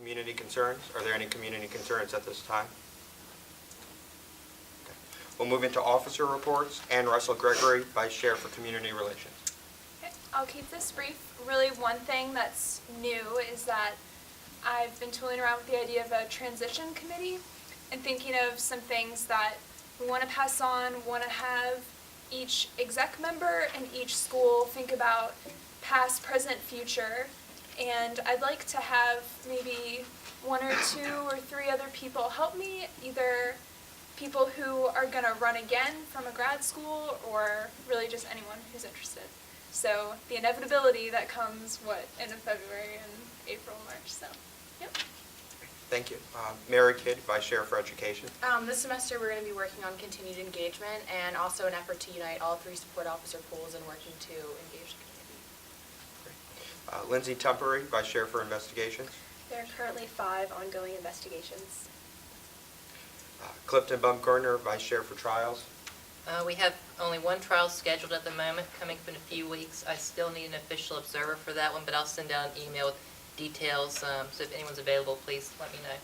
community concerns? Are there any community concerns at this time? Okay. We'll move into officer reports. Ann Russell Gregory, Vice Chair for Community Relations. Okay, I'll keep this brief. Really, one thing that's new is that I've been tooling around with the idea of a transition committee and thinking of some things that we want to pass on, want to have each exec member and each school think about past, present, future. And I'd like to have maybe 1 or 2 or 3 other people help me, either people who are going to run again from a grad school or really just anyone who's interested. So the inevitability that comes, end of February and April, March, so, yep. Thank you. Mary Kidd, Vice Chair for Education. This semester we're going to be working on continued engagement and also an effort to unite all 3 support officer pools and working to engage the community. Lindsay Tempery, Vice Chair for Investigations. There are currently 5 ongoing investigations. Clifton Baumgartner, Vice Chair for Trials. We have only 1 trial scheduled at the moment, coming up in a few weeks. I still need an official observer for that one, but I'll send out an email with details. So if anyone's available, please let me know.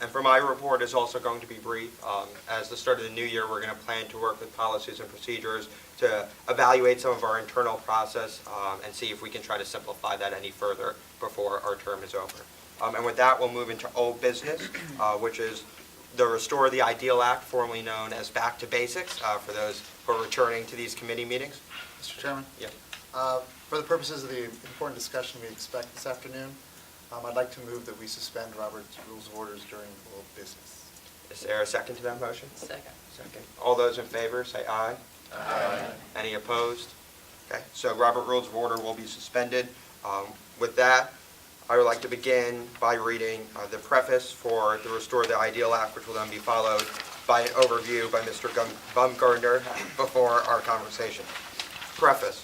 And for my report is also going to be brief. As the start of the new year, we're going to plan to work with policies and procedures to evaluate some of our internal process and see if we can try to simplify that any further before our term is over. And with that, we'll move into old business, which is the Restore the Ideal Act, formerly known as Back to Basics, for those who are returning to these committee meetings. Mr. Chairman? Yeah. For the purposes of the important discussion we expect this afternoon, I'd like to move that we suspend Robert's Rules of Orders during old business. Is there a second to that motion? Second. Second. All those in favor, say aye. Aye. Any opposed? Okay, so Robert Rules of Order will be suspended. With that, I would like to begin by reading the preface for the Restore the Ideal Act, which will then be followed by an overview by Mr. Baumgartner before our conversation. Preface.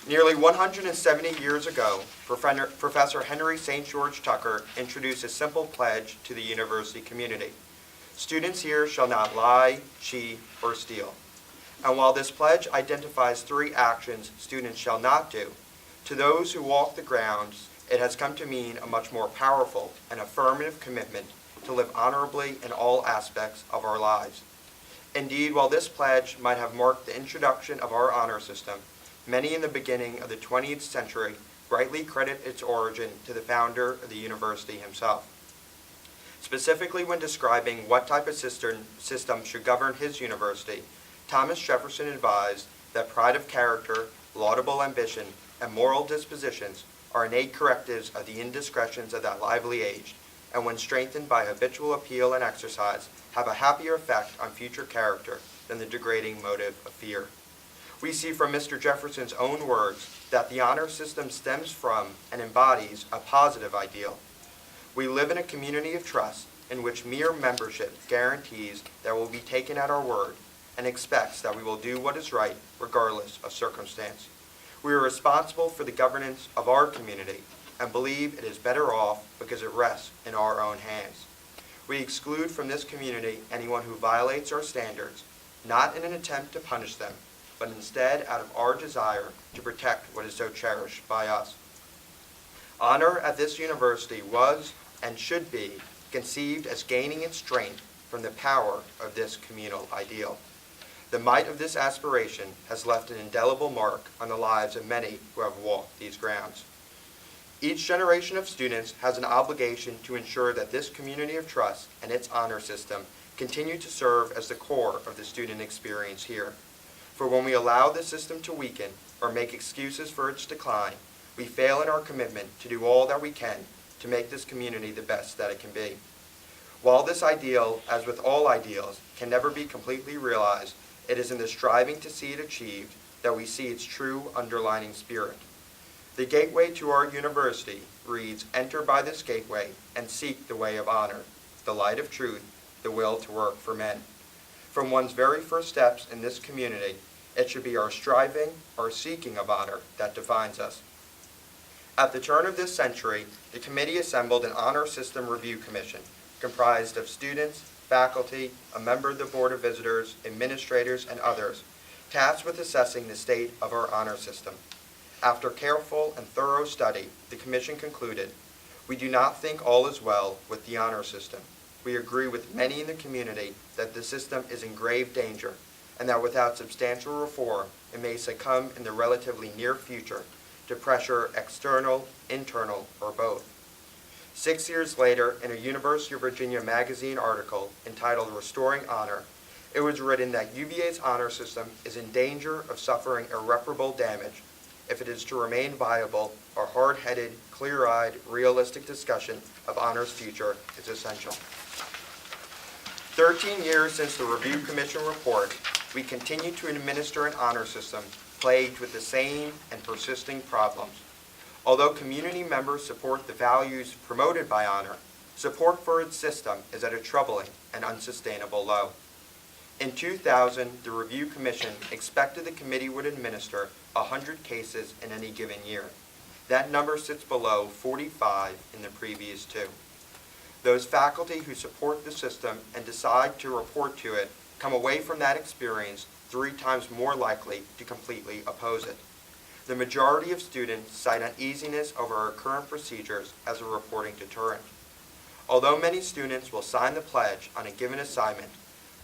Nearly 170 years ago, Professor Henry St. George Tucker introduced a simple pledge to the university community. Students here shall not lie, cheat, or steal. And while this pledge identifies 3 actions students shall not do, to those who walk the grounds, it has come to mean a much more powerful and affirmative commitment to live honorably in all aspects of our lives. Indeed, while this pledge might have marked the introduction of our honor system, many in the beginning of the 20th century rightly credit its origin to the founder of the university himself. Specifically when describing what type of system should govern his university, Thomas Jefferson advised that pride of character, laudable ambition, and moral dispositions are innate correctives of the indiscretions of that lively age, and when strengthened by habitual appeal and exercise, have a happier effect on future character than the degrading motive of fear. We see from Mr. Jefferson's own words that the honor system stems from and embodies a positive ideal. We live in a community of trust in which mere membership guarantees that we'll be taken at our word and expects that we will do what is right regardless of circumstance. We are responsible for the governance of our community and believe it is better off because it rests in our own hands. We exclude from this community anyone who violates our standards, not in an attempt to punish them, but instead out of our desire to protect what is so cherished by us. Honor at this university was and should be conceived as gaining its strength from the power of this communal ideal. The might of this aspiration has left an indelible mark on the lives of many who have walked these grounds. Each generation of students has an obligation to ensure that this community of trust and its honor system continue to serve as the core of the student experience here. For when we allow the system to weaken or make excuses for its decline, we fail in our commitment to do all that we can to make this community the best that it can be. While this ideal, as with all ideals, can never be completely realized, it is in the striving to see it achieved that we see its true underlying spirit. The gateway to our university reads, "Enter by this gateway and seek the way of honor, the light of truth, the will to work for men." From one's very first steps in this community, it should be our striving, our seeking of honor that defines us. At the turn of this century, the committee assembled an honor system review commission comprised of students, faculty, a member of the Board of Visitors, administrators, and others, tasked with assessing the state of our honor system. After careful and thorough study, the commission concluded, We do not think all is well with the honor system. We agree with many in the community that the system is in grave danger and that without substantial reform, it may succumb in the relatively near future to pressure external, internal, or both. 6 years later, in a University of Virginia magazine article entitled Restoring Honor, it was written that UVA's honor system is in danger of suffering irreparable damage if it is to remain viable. A hard-headed, clear-eyed, realistic discussion of honor's future is essential. 13 years since the Review Commission report, we continue to administer an honor system plagued with the same and persisting problems. Although community members support the values promoted by honor, support for its system is at a troubling and unsustainable low. In 2000, the Review Commission expected the committee would administer 100 cases in any given year. That number sits below 45 in the previous two. Those faculty who support the system and decide to report to it come away from that experience 3 times more likely to completely oppose it. The majority of students cite uneasiness over our current procedures as a reporting deterrent. Although many students will sign the pledge on a given assignment,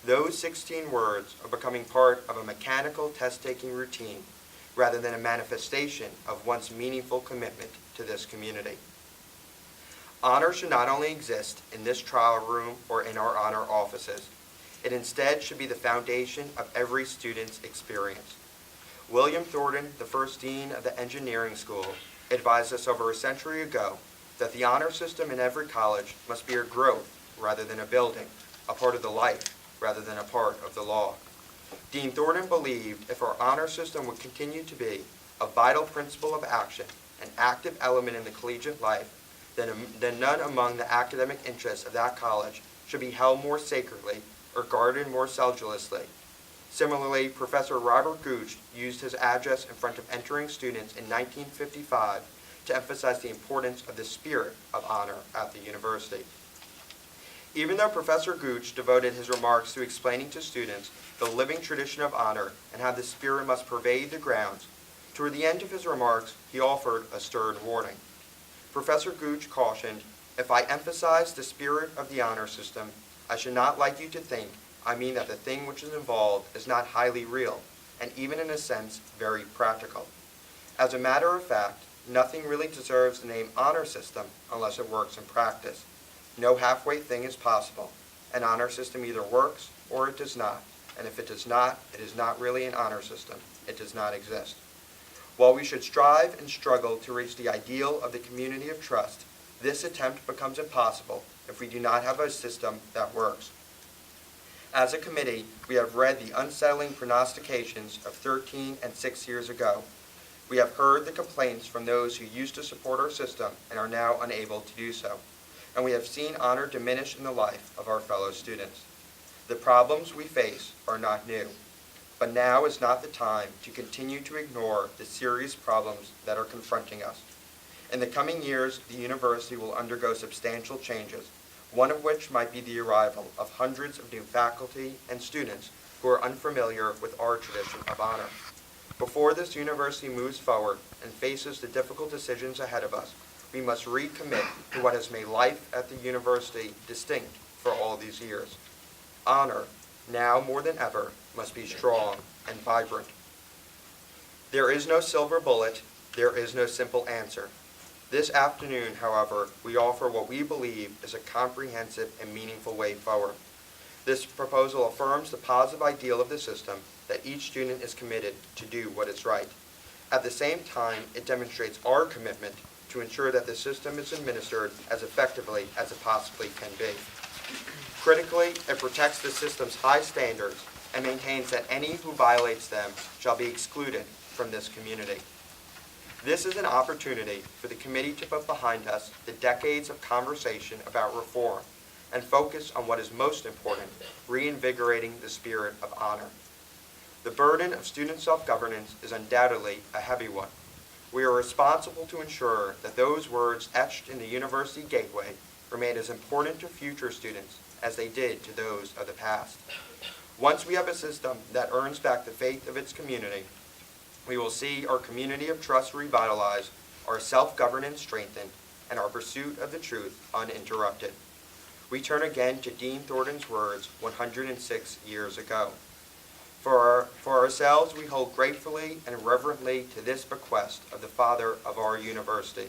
those 16 words are becoming part of a mechanical test-taking routine rather than a manifestation of one's meaningful commitment to this community. Honor should not only exist in this trial room or in our honor offices. It instead should be the foundation of every student's experience. William Thornton, the first dean of the engineering school, advised us over a century ago that the honor system in every college must be a growth rather than a building, a part of the life rather than a part of the law. Dean Thornton believed if our honor system would continue to be a vital principle of action, an active element in the collegiate life, then none among the academic interests of that college should be held more sacredly or guarded more sedulously. Similarly, Professor Robert Gooch used his address in front of entering students in 1955 to emphasize the importance of the spirit of honor at the university. Even though Professor Gooch devoted his remarks to explaining to students the living tradition of honor and how the spirit must pervade the grounds, toward the end of his remarks, he offered a stern warning. Professor Gooch cautioned, "If I emphasize the spirit of the honor system, I should not like you to think I mean that the thing which is involved is not highly real, and even in a sense, very practical. As a matter of fact, nothing really deserves the name honor system unless it works in practice. No halfway thing is possible. An honor system either works or it does not, and if it does not, it is not really an honor system. It does not exist. While we should strive and struggle to reach the ideal of the community of trust, this attempt becomes impossible if we do not have a system that works. As a committee, we have read the unsettling prognostications of 13 and 6 years ago. We have heard the complaints from those who used to support our system and are now unable to do so. And we have seen honor diminish in the life of our fellow students. The problems we face are not new, but now is not the time to continue to ignore the serious problems that are confronting us. In the coming years, the university will undergo substantial changes, one of which might be the arrival of hundreds of new faculty and students who are unfamiliar with our tradition of honor. Before this university moves forward and faces the difficult decisions ahead of us, we must recommit to what has made life at the university distinct for all these years. Honor, now more than ever, must be strong and vibrant. There is no silver bullet, there is no simple answer. This afternoon, however, we offer what we believe is a comprehensive and meaningful way forward. This proposal affirms the positive ideal of the system that each student is committed to do what is right. At the same time, it demonstrates our commitment to ensure that the system is administered as effectively as it possibly can be. Critically, it protects the system's high standards and maintains that any who violates them shall be excluded from this community. This is an opportunity for the committee to put behind us the decades of conversation about reform and focus on what is most important, reinvigorating the spirit of honor. The burden of student self-governance is undoubtedly a heavy one. We are responsible to ensure that those words etched in the university gateway remain as important to future students as they did to those of the past. Once we have a system that earns back the faith of its community, we will see our community of trust revitalized, our self-governance strengthened, and our pursuit of the truth uninterrupted. We turn again to Dean Thornton's words 106 years ago. For ourselves, we hold gratefully and reverently to this bequest of the father of our university,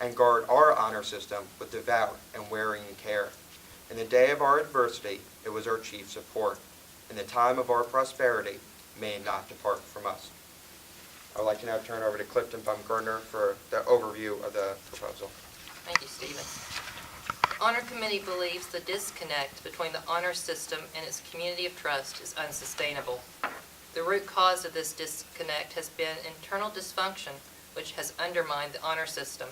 and guard our honor system with devout and wearing care. In the day of our adversity, it was our chief support. In the time of our prosperity, may it not depart from us. I would like to now turn over to Clifton Baumgartner for the overview of the proposal. Thank you, Stephen. The Honor Committee believes the disconnect between the honor system and its community of trust is unsustainable. The root cause of this disconnect has been internal dysfunction, which has undermined the honor system.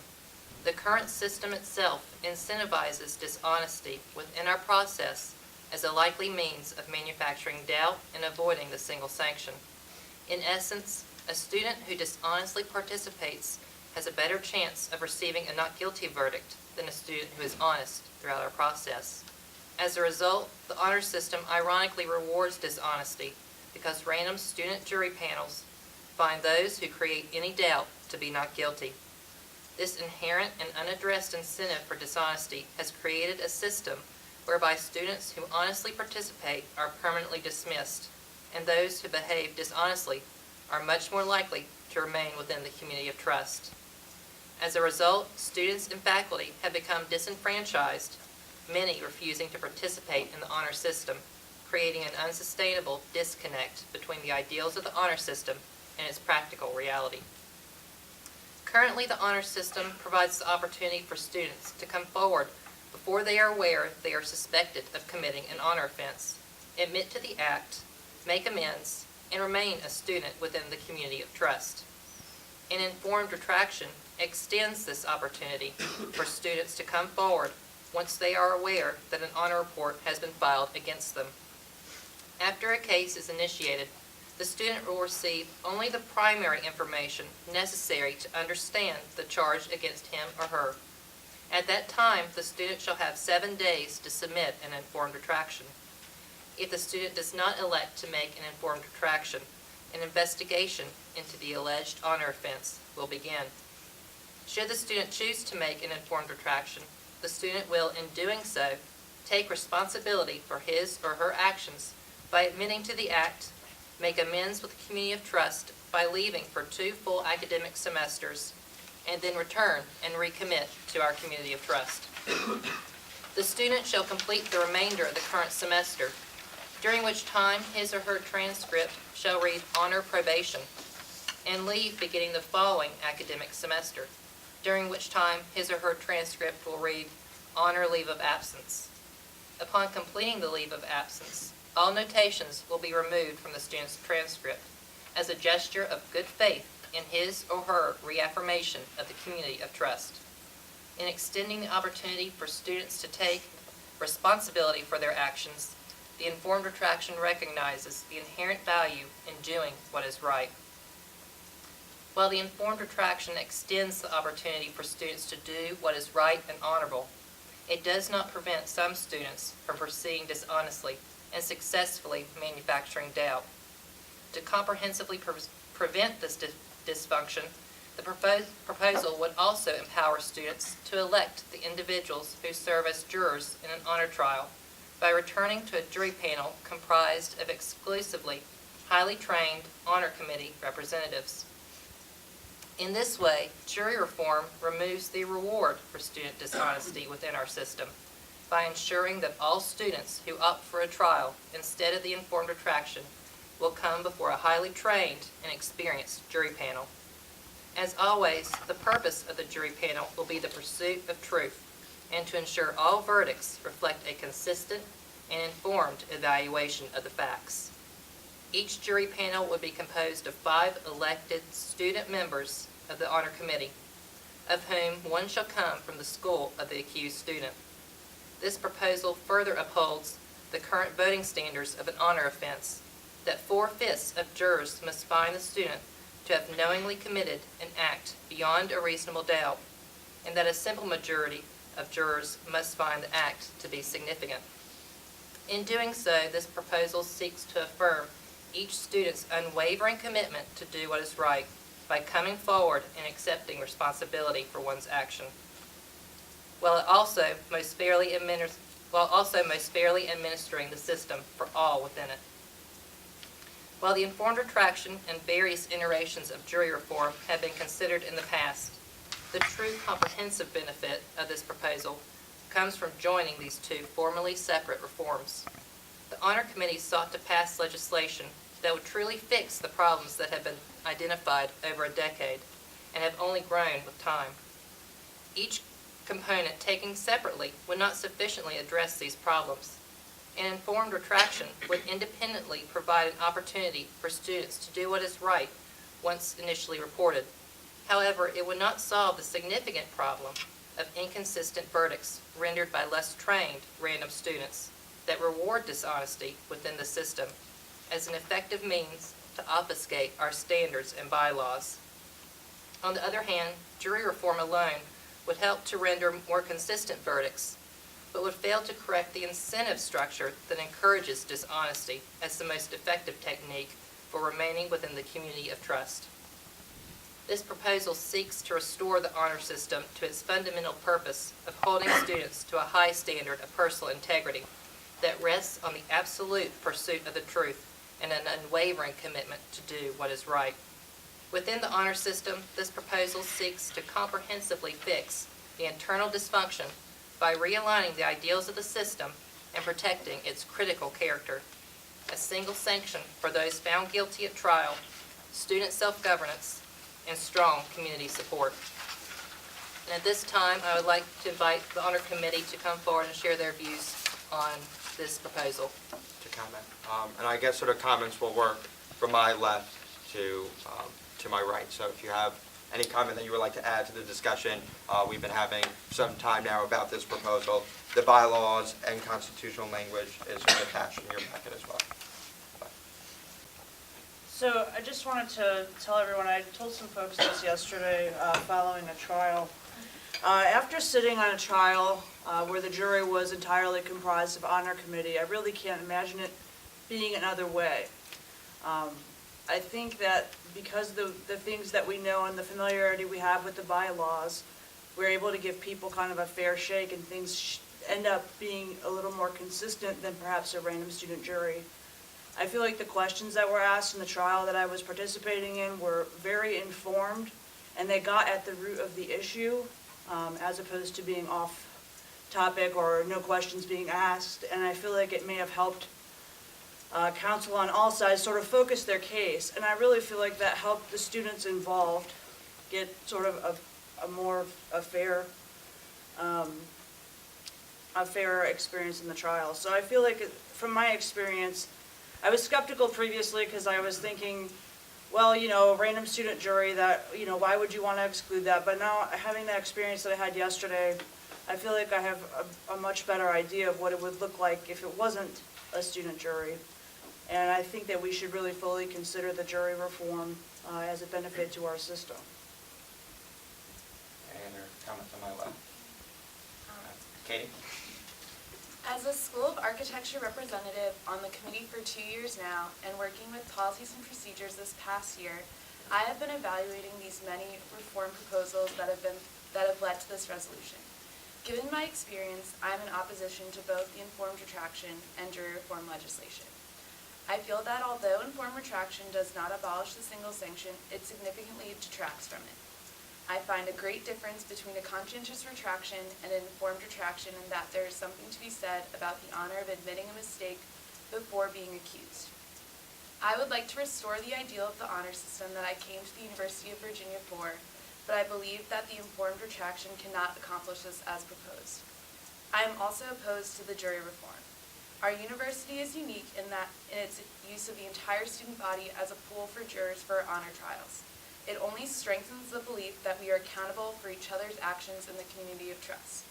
The current system itself incentivizes dishonesty within our process as a likely means of manufacturing doubt and avoiding the single sanction. In essence, a student who dishonestly participates has a better chance of receiving a not guilty verdict than a student who is honest throughout our process. As a result, the honor system ironically rewards dishonesty because random student jury panels find those who create any doubt to be not guilty. This inherent and unaddressed incentive for dishonesty has created a system whereby students who honestly participate are permanently dismissed, and those who behave dishonestly are much more likely to remain within the community of trust. As a result, students and faculty have become disenfranchised, many refusing to participate in the honor system, creating an unsustainable disconnect between the ideals of the honor system and its practical reality. Currently, the honor system provides the opportunity for students to come forward before they are aware they are suspected of committing an honor offense, admit to the act, make amends, and remain a student within the community of trust. An informed retraction extends this opportunity for students to come forward once they are aware that an honor report has been filed against them. After a case is initiated, the student will receive only the primary information necessary to understand the charge against him or her. At that time, the student shall have 7 days to submit an informed retraction. If the student does not elect to make an informed retraction, an investigation into the alleged honor offense will begin. Should the student choose to make an informed retraction, the student will, in doing so, take responsibility for his or her actions by admitting to the act, make amends with the community of trust by leaving for 2 full academic semesters, and then return and recommit to our community of trust. The student shall complete the remainder of the current semester, during which time his or her transcript shall read honor probation, and leave beginning the following academic semester, during which time his or her transcript will read honor leave of absence. Upon completing the leave of absence, all notations will be removed from the student's transcript as a gesture of good faith in his or her reaffirmation of the community of trust. In extending the opportunity for students to take responsibility for their actions, the informed retraction recognizes the inherent value in doing what is right. While the informed retraction extends the opportunity for students to do what is right and honorable, it does not prevent some students from proceeding dishonestly and successfully manufacturing doubt. To comprehensively prevent this dysfunction, the proposal would also empower students to elect the individuals who serve as jurors in an honor trial by returning to a jury panel comprised of exclusively highly trained honor committee representatives. In this way, jury reform removes the reward for student dishonesty within our system by ensuring that all students who opt for a trial instead of the informed retraction will come before a highly trained and experienced jury panel. As always, the purpose of the jury panel will be the pursuit of truth and to ensure all verdicts reflect a consistent and informed evaluation of the facts. Each jury panel would be composed of 5 elected student members of the honor committee, of whom 1 shall come from the school of the accused student. This proposal further upholds the current voting standards of an honor offense, that 4/5 of jurors must find the student to have knowingly committed an act beyond a reasonable doubt, and that a simple majority of jurors must find the act to be significant. In doing so, this proposal seeks to affirm each student's unwavering commitment to do what is right by coming forward and accepting responsibility for one's action. while also most fairly administering the system for all within it. While the informed retraction and various iterations of jury reform have been considered in the past, the true comprehensive benefit of this proposal comes from joining these two formally separate reforms. The Honor Committee sought to pass legislation that would truly fix the problems that have been identified over a decade and have only grown with time. Each component taken separately would not sufficiently address these problems. An informed retraction would independently provide an opportunity for students to do what is right once initially reported. However, it would not solve the significant problem of inconsistent verdicts rendered by less trained random students that reward dishonesty within the system as an effective means to obfuscate our standards and bylaws. On the other hand, jury reform alone would help to render more consistent verdicts, but would fail to correct the incentive structure that encourages dishonesty as the most effective technique for remaining within the community of trust. This proposal seeks to restore the honor system to its fundamental purpose of holding students to a high standard of personal integrity that rests on the absolute pursuit of the truth and an unwavering commitment to do what is right. Within the honor system, this proposal seeks to comprehensively fix the internal dysfunction by realigning the ideals of the system and protecting its critical character. A single sanction for those found guilty at trial, student self-governance, and strong community support. And at this time, I would like to invite the Honor Committee to come forward and share their views on this proposal. To comment. And I guess sort of comments will work from my left to my right. So if you have any comment that you would like to add to the discussion, we've been having some time now about this proposal. The bylaws and constitutional language is sort of attached in your packet as well. So I just wanted to tell everyone, I told some folks this yesterday following a trial. After sitting on a trial where the jury was entirely comprised of honor committee, I really can't imagine it being another way. I think that because the things that we know and the familiarity we have with the bylaws, we're able to give people kind of a fair shake and things end up being a little more consistent than perhaps a random student jury. I feel like the questions that were asked in the trial that I was participating in were very informed, and they got at the root of the issue, as opposed to being off topic or no questions being asked. And I feel like it may have helped counsel on all sides sort of focus their case. And I really feel like that helped the students involved get sort of a fair experience in the trial. So I feel like from my experience, I was skeptical previously because I was thinking, well, you know, a random student jury, that, you know, why would you want to exclude that? But now, having that experience that I had yesterday, I feel like I have a much better idea of what it would look like if it wasn't a student jury. And I think that we should really fully consider the jury reform as a benefit to our system. Any other comments on my left? Katie? As a School of Architecture representative on the committee for 2 years now and working with policies and procedures this past year, I have been evaluating these many reform proposals that have led to this resolution. Given my experience, I am in opposition to both the informed retraction and jury reform legislation. I feel that although informed retraction does not abolish the single sanction, it significantly detracts from it. I find a great difference between a conscientious retraction and an informed retraction in that there is something to be said about the honor of admitting a mistake before being accused. I would like to restore the ideal of the honor system that I came to the University of Virginia for, but I believe that the informed retraction cannot accomplish this as proposed. I am also opposed to the jury reform. Our university is unique in its use of the entire student body as a pool for jurors for honor trials. It only strengthens the belief that we are accountable for each other's actions in the community of trust.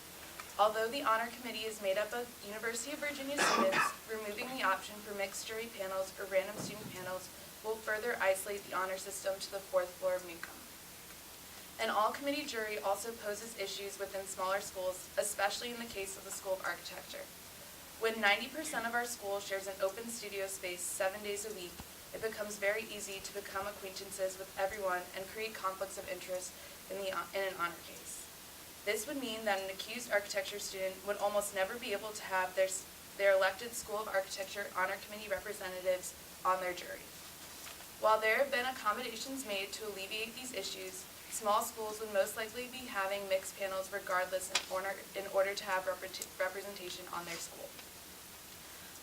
Although the Honor Committee is made up of University of Virginia students, removing the option for mixed jury panels or random student panels will further isolate the honor system to the fourth floor of Newcomb. An all-committee jury also poses issues within smaller schools, especially in the case of the School of Architecture. When 90% of our school shares an open studio space 7 days a week, it becomes very easy to become acquaintances with everyone and create conflicts of interest in an honor case. This would mean that an accused architecture student would almost never be able to have their elected School of Architecture Honor Committee representatives on their jury. While there have been accommodations made to alleviate these issues, small schools would most likely be having mixed panels regardless in order to have representation on their school.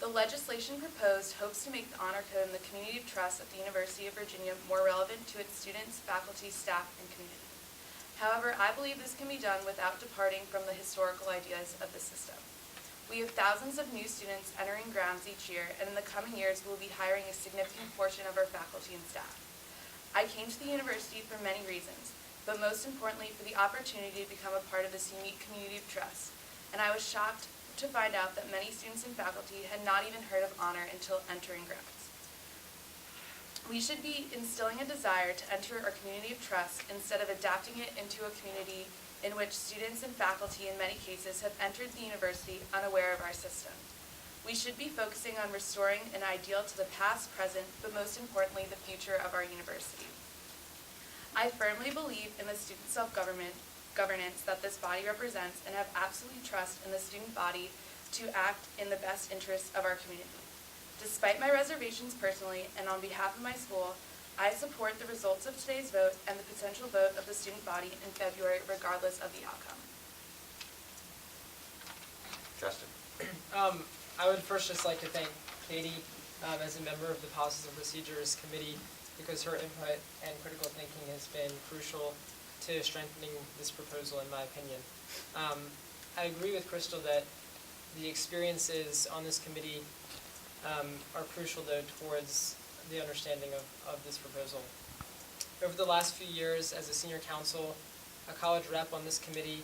The legislation proposed hopes to make the Honor Code and the Community of Trust at the University of Virginia more relevant to its students, faculty, staff, and community. However, I believe this can be done without departing from the historical ideas of the system. We have thousands of new students entering grounds each year, and in the coming years we will be hiring a significant portion of our faculty and staff. I came to the university for many reasons, but most importantly for the opportunity to become a part of this unique community of trust, and I was shocked to find out that many students and faculty had not even heard of honor until entering grounds. We should be instilling a desire to enter our community of trust instead of adapting it into a community in which students and faculty in many cases have entered the university unaware of our system. We should be focusing on restoring an ideal to the past, present, but most importantly, the future of our university. I firmly believe in the student self-governance that this body represents and have absolute trust in the student body to act in the best interests of our community. Despite my reservations personally and on behalf of my school, I support the results of today's vote and the potential vote of the student body in February regardless of the outcome. Justin? I would first just like to thank Katie as a member of the Policies and Procedures Committee because her input and critical thinking has been crucial to strengthening this proposal, in my opinion. I agree with Crystal that the experiences on this committee are crucial, though, towards the understanding of this proposal. Over the last few years, as a senior counsel, a college rep on this committee,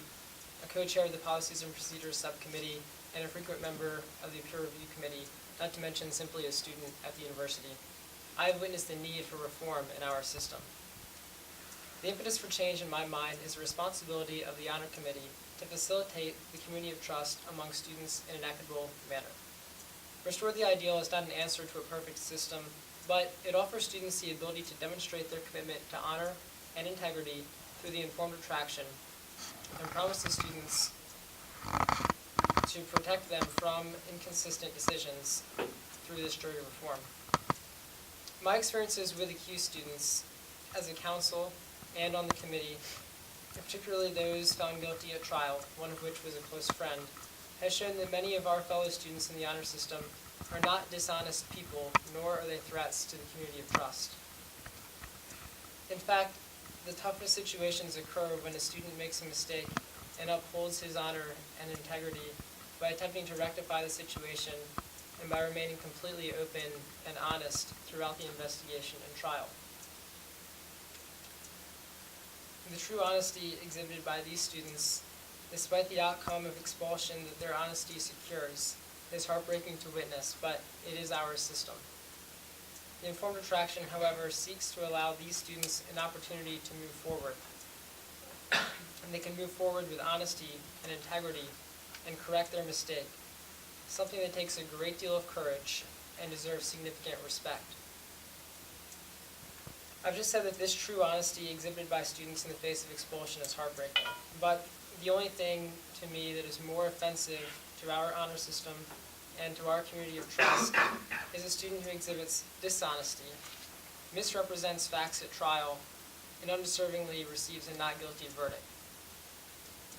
a co-chair of the Policies and Procedures Subcommittee, and a frequent member of the Peer Review Committee, not to mention simply a student at the university, I have witnessed the need for reform in our system. The impetus for change in my mind is the responsibility of the Honor Committee to facilitate the community of trust among students in an equitable manner. Restore the Ideal is not an answer to a perfect system, but it offers students the ability to demonstrate their commitment to honor and integrity through the informed attraction and promises students to protect them from inconsistent decisions through this jury reform. My experiences with accused students as a counsel and on the committee, particularly those found guilty at trial, one of which was a close friend, has shown that many of our fellow students in the honor system are not dishonest people, nor are they threats to the community of trust. In fact, the toughest situations occur when a student makes a mistake and upholds his honor and integrity by attempting to rectify the situation and by remaining completely open and honest throughout the investigation and trial. The true honesty exhibited by these students, despite the outcome of expulsion that their honesty secures, is heartbreaking to witness, but it is our system. The informed attraction, however, seeks to allow these students an opportunity to move forward. And they can move forward with honesty and integrity and correct their mistake, something that takes a great deal of courage and deserves significant respect. I've just said that this true honesty exhibited by students in the face of expulsion is heartbreaking, but the only thing to me that is more offensive to our honor system and to our community of trust is a student who exhibits dishonesty, misrepresents facts at trial, and undeservingly receives a not guilty verdict.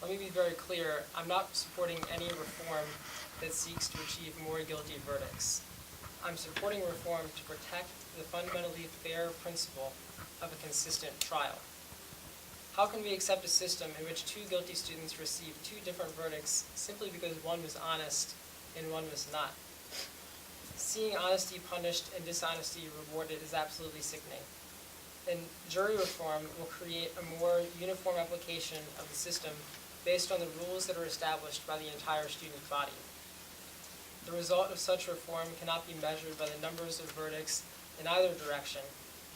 Let me be very clear, I'm not supporting any reform that seeks to achieve more guilty verdicts. I'm supporting reform to protect the fundamentally fair principle of a consistent trial. How can we accept a system in which two guilty students receive two different verdicts simply because one was honest and one was not? Seeing honesty punished and dishonesty rewarded is absolutely sickening. And jury reform will create a more uniform application of the system based on the rules that are established by the entire student body. The result of such reform cannot be measured by the numbers of verdicts in either direction,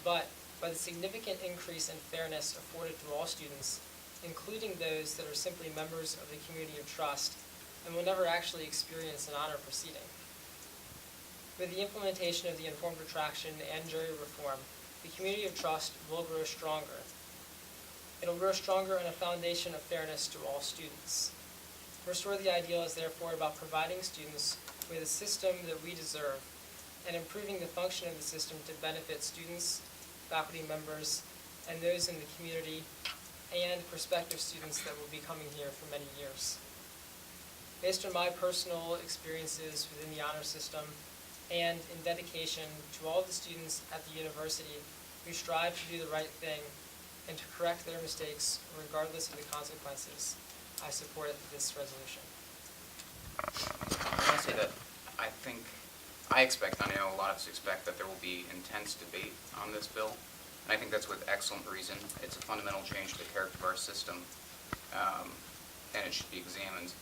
but by the significant increase in fairness afforded to all students, including those that are simply members of the community of trust and will never actually experience an honor proceeding. With the implementation of the informed attraction and jury reform, the community of trust will grow stronger. It'll grow stronger on a foundation of fairness to all students. Restore the Ideal is therefore about providing students with a system that we deserve and improving the function of the system to benefit students, faculty members, and those in the community and prospective students that will be coming here for many years. Based on my personal experiences within the honor system and in dedication to all the students at the university who strive to do the right thing and to correct their mistakes regardless of the consequences, I support this resolution. I want to say that I expect, I know a lot of us expect that there will be intense debate on this bill, and I think that's with excellent reason. It's a fundamental change to the character of our system, and it should be examined.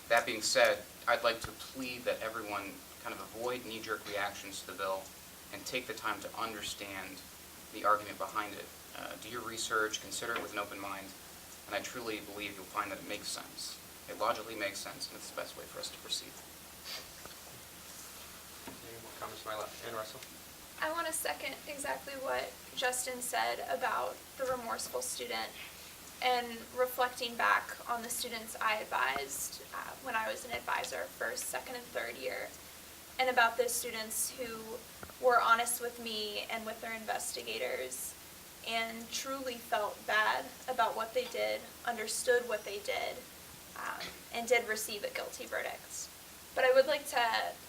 That being said, I'd like to plead that everyone kind of avoid knee-jerk reactions to the bill and take the time to understand the argument behind it. Do your research, consider it with an open mind, and I truly believe you'll find that it makes sense. It logically makes sense, and it's the best way for us to proceed. Any more comments to my left? Ann Russell? I want to second exactly what Justin said about the remorseful student and reflecting back on the students I advised when I was an advisor first, second, and third year, and about those students who were honest with me and with their investigators and truly felt bad about what they did, understood what they did, and did receive a guilty verdict. But I would like to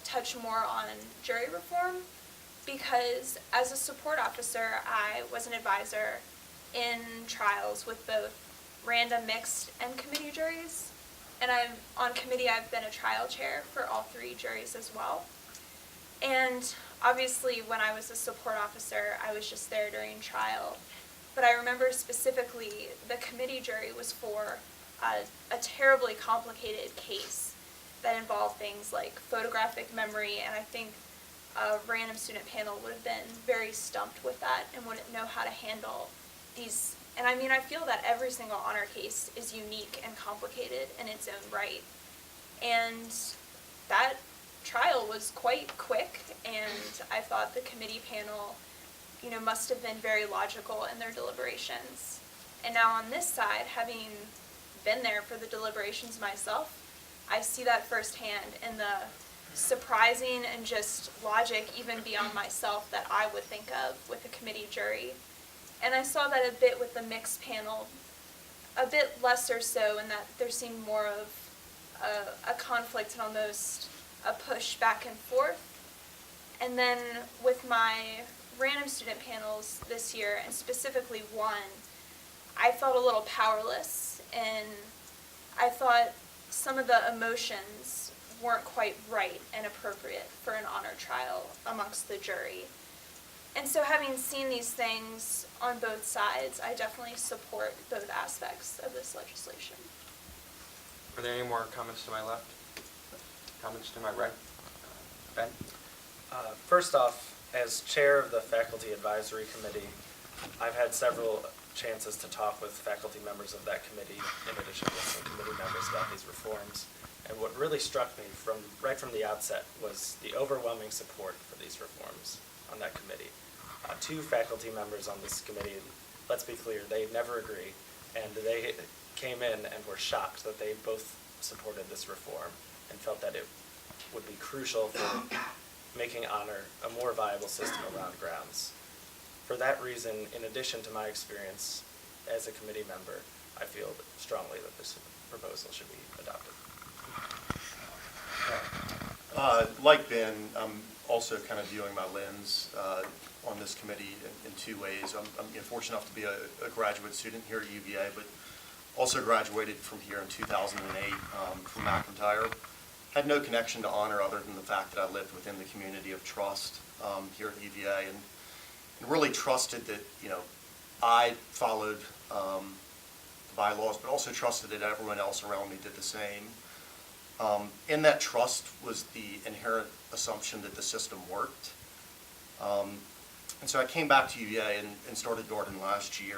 touch more on jury reform because as a support officer, I was an advisor in trials with both random, mixed, and committee juries. And on committee, I've been a trial chair for all three juries as well. And obviously, when I was a support officer, I was just there during trial. But I remember specifically the committee jury was for a terribly complicated case that involved things like photographic memory, and I think a random student panel would have been very stumped with that and wouldn't know how to handle these. And I mean, I feel that every single honor case is unique and complicated in its own right. And that trial was quite quick, and I thought the committee panel, must have been very logical in their deliberations. And now on this side, having been there for the deliberations myself, I see that firsthand in the surprising and just logic even beyond myself that I would think of with a committee jury. And I saw that a bit with the mixed panel, a bit lesser so in that there seemed more of a conflict and almost a push back and forth. And then with my random student panels this year, and specifically one, I felt a little powerless, and I thought some of the emotions weren't quite right and appropriate for an honor trial amongst the jury. And so having seen these things on both sides, I definitely support both aspects of this legislation. Are there any more comments to my left? Comments to my right? Ben? First off, as chair of the Faculty Advisory Committee, I've had several chances to talk with faculty members of that committee, in addition to some committee members, about these reforms. And what really struck me right from the outset was the overwhelming support for these reforms on that committee. Two faculty members on this committee, let's be clear, they never agree, and they came in and were shocked that they both supported this reform and felt that it would be crucial for making honor a more viable system around grounds. For that reason, in addition to my experience as a committee member, I feel strongly that this proposal should be adopted. Like Ben, I'm also kind of viewing my lens on this committee in two ways. I'm fortunate enough to be a graduate student here at UVA, but also graduated from here in 2008 from McIntyre. Had no connection to honor other than the fact that I lived within the community of trust here at UVA, and really trusted that I followed the bylaws, but also trusted that everyone else around me did the same. In that trust was the inherent assumption that the system worked. And so I came back to UVA and started Darden last year.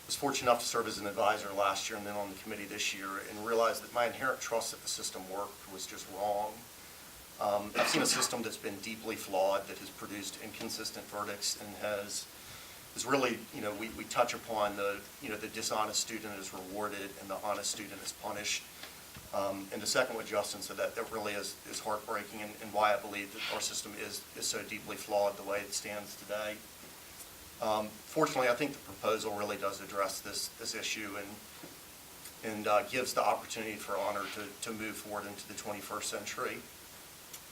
Was fortunate enough to serve as an advisor last year and then on the committee this year, and realized that my inherent trust that the system worked was just wrong. I've seen a system that's been deeply flawed, that has produced inconsistent verdicts and has is really, we touch upon the dishonest student is rewarded and the honest student is punished. And the second what Justin said, that really is heartbreaking and why I believe that our system is so deeply flawed the way it stands today. Fortunately, I think the proposal really does address this issue and gives the opportunity for honor to move forward into the 21st century.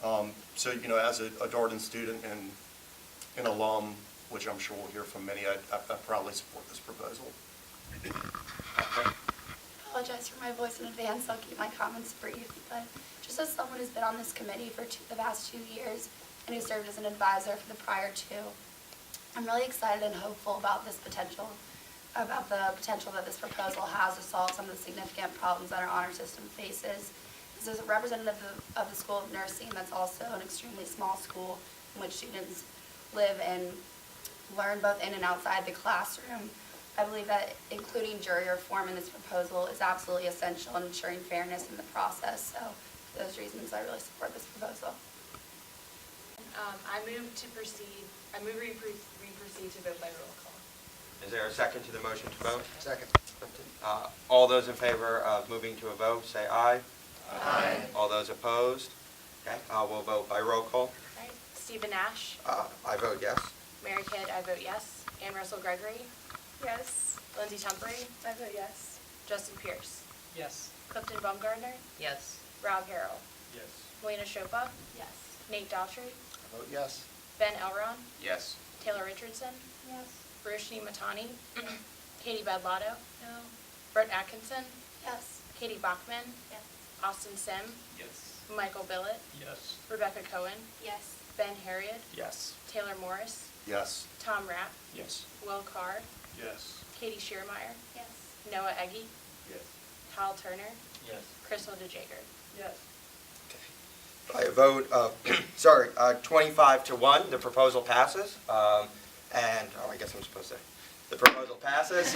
So, as a Darden student and an alum, which I'm sure we'll hear from many, I proudly support this proposal. Apologize for my voice in advance. I'll keep my comments brief. But just as someone who's been on this committee for the past 2 years and who served as an advisor for the prior 2, I'm really excited and hopeful about the potential that this proposal has to solve some of the significant problems that our honor system faces. This is a representative of the School of Nursing that's also an extremely small school in which students live and learn both in and outside the classroom. I believe that including jury reform in this proposal is absolutely essential in ensuring fairness in the process. So for those reasons, I really support this proposal. I move we proceed to vote by roll call. Is there a second to the motion to vote? Second. All those in favor of moving to a vote, say aye. Aye. All those opposed? Okay, we'll vote by roll call. Right. Stephen Nash, I vote yes. Mary Kidd, I vote yes. Ann Russell Gregory, Yes. Lindsay Tumperi, I vote yes. Justin Pierce, Yes. Clifton Baumgartner, Yes. Rob Harrell, Yes. Melina Chopa, Yes. Nate Daughtry, I vote yes. Ben Elron, Yes. Taylor Richardson, Yes. Varushni Matani, Katie Badlato, No. Brett Atkinson, Yes. Katie Bachman, Yes. Austin Sim, Yes. Michael Billett, Yes. Rebecca Cohen, Yes. Ben Harriet, Yes. Taylor Morris, Yes. Tom Rapp, Yes. Will Carr, Yes. Katie Schiermeyer, Yes. Noah Eggy, Yes. Hal Turner, Yes. Crystal DeJager. Yes. By a vote of, 25-1, the proposal passes. I guess I'm supposed to, the proposal passes.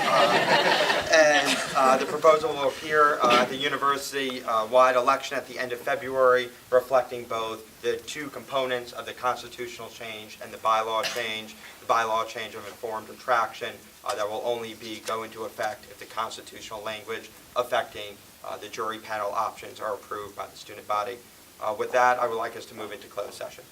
The proposal will appear at the university-wide election at the end of February, reflecting both the 2 components of the constitutional change and the bylaw change. The bylaw change of informed attraction that will only go into effect if the constitutional language affecting the jury panel options are approved by the student body. With that, I would like us to move into closed session.